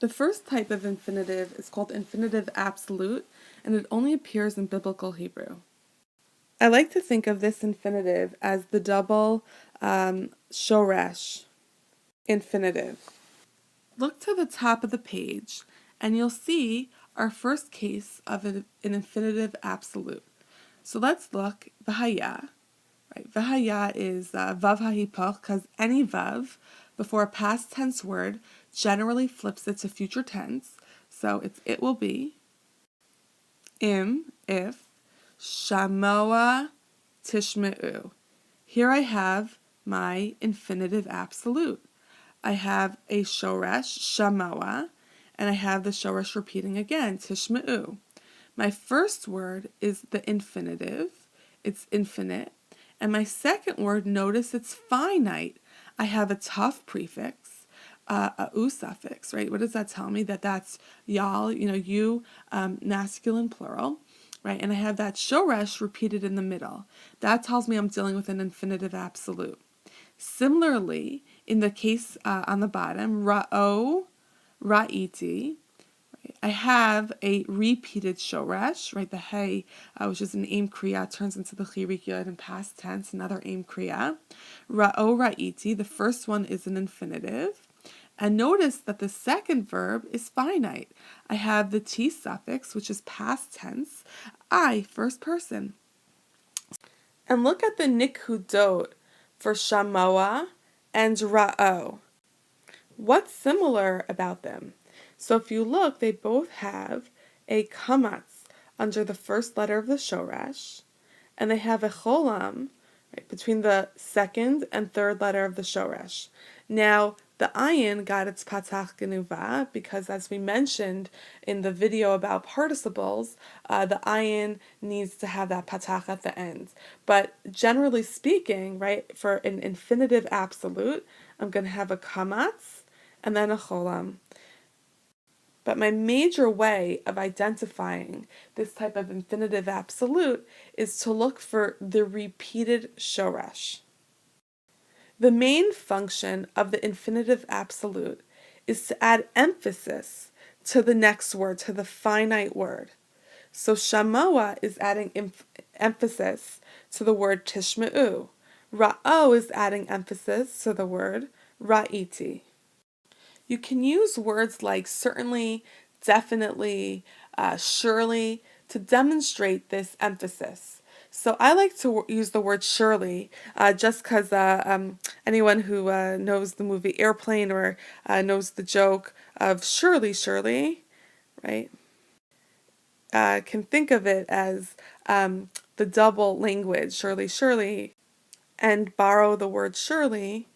The first type of infinitive is called infinitive absolute, and it only appears in biblical Hebrew. I like to think of this infinitive as the double shoresh infinitive. Look to the top of the page, and you'll see our first case of an infinitive absolute. So let's look, v'haya. Right, v'haya is vav hahipoch, because any vav before a past tense word generally flips it to future tense. So it will be if, shamoa tishme'u. Here I have my infinitive absolute. I have a shoresh, shamoa, and I have the shoresh repeating again, tishme'u. My first word is the infinitive, it's infinite, and my second word, notice it's finite. I have a tough prefix, a u suffix, right? What does that tell me? That's y'all, you, masculine plural, right? And I have that shoresh repeated in the middle. That tells me I'm dealing with an infinitive absolute. Similarly, in the case on the bottom, ra'o, ra'iti, I have a repeated shoresh, right? The hey, which is an aim kriya, turns into the chirik yod in past tense, another aim kriya. Ra'o ra'iti, the first one is an infinitive. And notice that the second verb is finite. I have the T suffix, which is past tense, I, first person. And look at the nikhudot for shamoa and ra'o. What's similar about them? So if you look, they both have a kamatz under the first letter of the shoresh, and they have a cholam right, between the second and third letter of the shoresh. Now, the ayin got its patach genuva because, as we mentioned in the video about participles, the ayin needs to have that patach at the end. But generally speaking, right, for an infinitive absolute, I'm going to have a kamatz and then a cholam. But my major way of identifying this type of infinitive absolute is to look for the repeated shoresh. The main function of the infinitive absolute is to add emphasis to the next word, to the finite word. So shamoa is adding emphasis to the word tishme'u. Ra'o is adding emphasis to the word ra'iti. You can use words like certainly, definitely, surely to demonstrate this emphasis. So I like to use the word surely just because anyone who knows the movie Airplane or knows the joke of surely, surely, right, can think of it as the double language, surely, surely, and borrow the word surely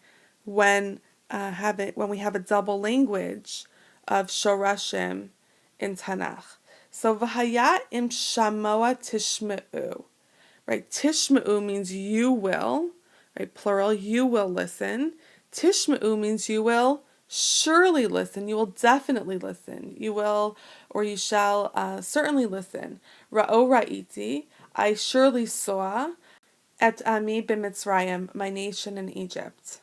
when we have a double language of shorashim in Tanakh. So v'haya im shamoa tishme'u, right? Tishme'u means you will, right? Plural, you will listen. Tishme'u means you will surely listen. You will definitely listen. You will or you shall certainly listen. Ra'o ra'iti, I surely saw et ami b'Mitzrayim, my nation in Egypt.